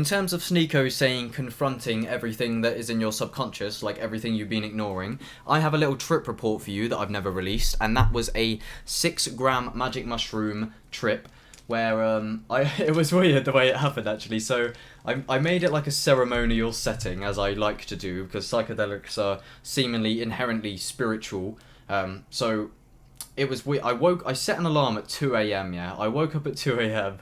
In terms of Sneeko saying confronting everything that is in your subconscious, like everything you've been ignoring, I have a little trip report for you that I've never released, and that was a 6-gram magic mushroom trip where it was weird the way it happened actually. So I made it like a ceremonial setting, as I like to do, because psychedelics are seemingly inherently spiritual. So it was weird. I set an alarm at 2 a.m. Yeah, I woke up at 2 a.m.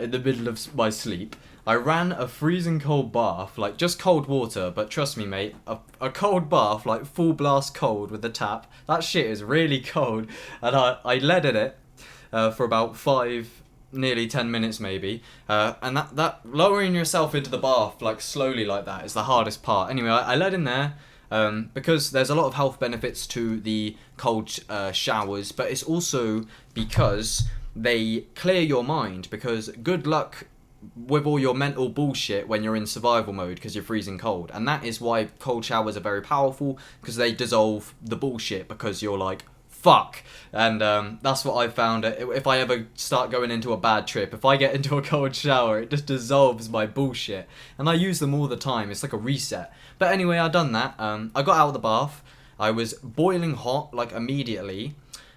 In the middle of my sleep. I ran a freezing cold bath, like just cold water, but trust me mate, a cold bath, like full blast cold with the tap, that shit is really cold, and I led in it for about 5, nearly 10 minutes maybe, and that lowering yourself into the bath like slowly like that is the hardest part. Anyway, I led in there because there's a lot of health benefits to the cold showers, but it's also because they clear your mind, because good luck with all your mental bullshit when you're in survival mode because you're freezing cold. And that is why cold showers are very powerful, because they dissolve the bullshit, because you're like, fuck. And that's what I've found. If I ever start going into a bad trip, if I get into a cold shower, it just dissolves my bullshit. And I use them all the time. It's like a reset. But anyway, I done that. I got out of the bath. I was boiling hot, like immediately.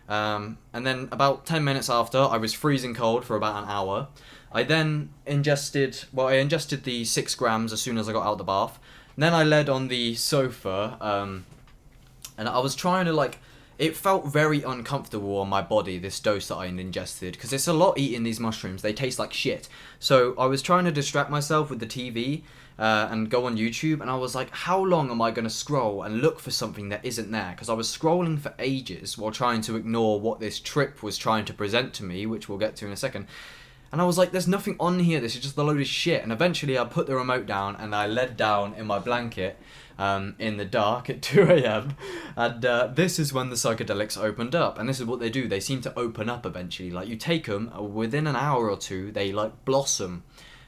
And then about 10 minutes after, I was freezing cold for about an hour. I then ingested the 6 grams as soon as I got out of the bath. And then I led on the sofa, and I was trying to like, it felt very uncomfortable on my body, this dose that I ingested, because it's a lot eating these mushrooms, they taste like shit. So I was trying to distract myself with the TV and go on YouTube, and I was like, how long am I going to scroll and look for something that isn't there? Because I was scrolling for ages while trying to ignore what this trip was trying to present to me, which we'll get to in a second. And I was like, there's nothing on here, this is just a load of shit. And eventually I put the remote down and I laid down in my blanket in the dark at 2 a.m. And this is when the psychedelics opened up. And this is what they do, they seem to open up eventually. Like, you take them, within an hour or two, they like blossom.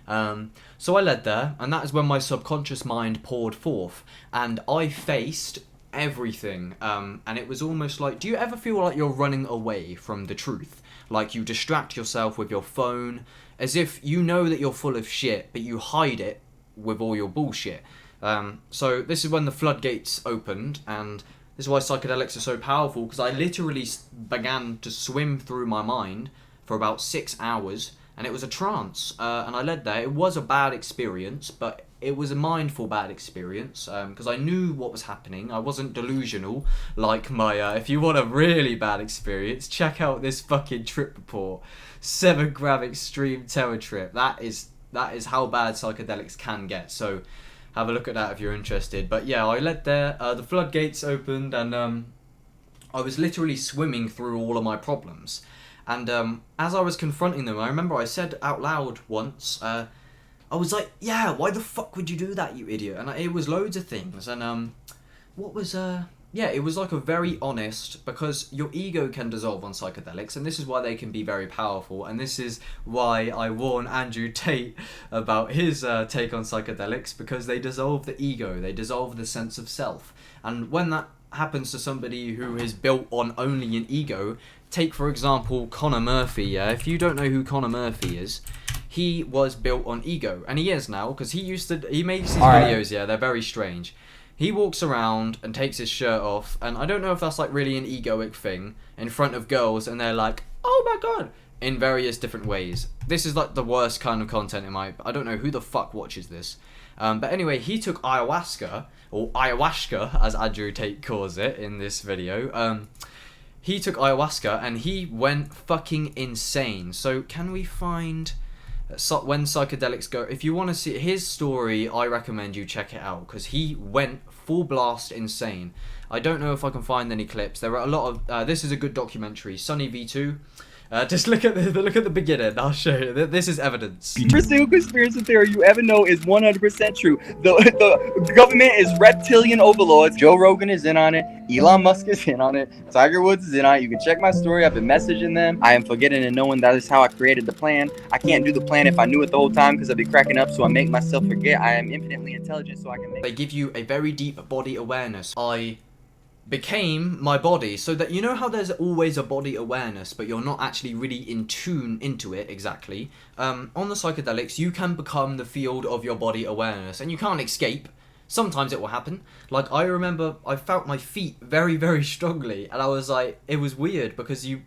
So I led there, and that is when my subconscious mind poured forth. And I faced everything. And it was almost like, do you ever feel like you're running away from the truth? Like, you distract yourself with your phone, as if you know that you're full of shit, but you hide it with all your bullshit. So this is when the floodgates opened, and this is why psychedelics are so powerful, because I literally began to swim through my mind for about 6 hours, and it was a trance, and I led there. It was a bad experience, but it was a mindful bad experience, because I knew what was happening. I wasn't delusional like my, if you want a really bad experience, check out this fucking trip report. 7-gram extreme terror trip. That is how bad psychedelics can get, so have a look at that if you're interested. But yeah, I led there, the floodgates opened, and I was literally swimming through all of my problems. And as I was confronting them, I remember I said out loud once, I was like, yeah, why the fuck would you do that, you idiot? And it was loads of things. And yeah, it was like a very honest, because your ego can dissolve on psychedelics, and this is why they can be very powerful. And this is why I warn Andrew Tate about his take on psychedelics, because they dissolve the ego, they dissolve the sense of self. And when that happens to somebody who is built on only an ego, take for example Connor Murphy. Yeah, if you don't know who Connor Murphy is, he was built on ego, and he is now, because he makes these videos, yeah, they're very strange. He walks around and takes his shirt off, and I don't know if that's like really an egoic thing, in front of girls, and they're like, oh my god, in various different ways. This is like the worst kind of content I don't know who the fuck watches this. But anyway, he took ayahuasca, or ayahuasca as Andrew Tate calls it in this video. He took ayahuasca and he went fucking insane. So can we find when psychedelics go? If you want to see his story, I recommend you check it out, because he went full blast insane. I don't know if I can find any clips. There are a lot of this is a good documentary, Sunny V2. Just look at the beginning. I'll show you. This is evidence. Every single conspiracy theory you ever know is 100% true. The government is reptilian overlords. Joe Rogan is in on it. Elon Musk is in on it. Tiger Woods is in on it. You can check my story. I've been messaging them. I am forgetting and knowing that is how I created the plan. I can't do the plan if I knew it the whole time, because I'd be cracking up, so I make myself forget I am infinitely intelligent, so I can make... They give you a very deep body awareness. I became my body, so that you know how there's always a body awareness but you're not actually really in tune into it exactly. On the psychedelics you can become the field of your body awareness and you can't escape. Sometimes it will happen. Like, I remember I felt my feet very, very strongly and I was like, it was weird because you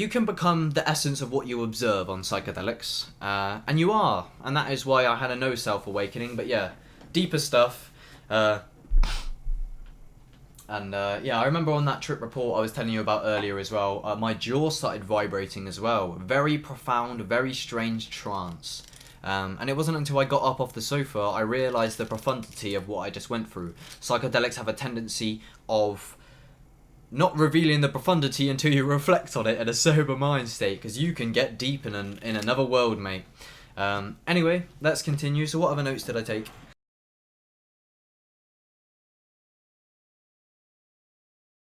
can become the essence of what you observe on psychedelics, and you are, and that is why I had a no self awakening. But yeah, deeper stuff. Yeah, I remember on that trip report I was telling you about earlier as well, my jaw started vibrating as well. Very profound, very strange trance. And it wasn't until I got up off the sofa I realised the profundity of what I just went through. Psychedelics have a tendency of not revealing the profundity until you reflect on it in a sober mind state, because you can get deep in another world, mate. Anyway, let's continue. So what other notes did I take?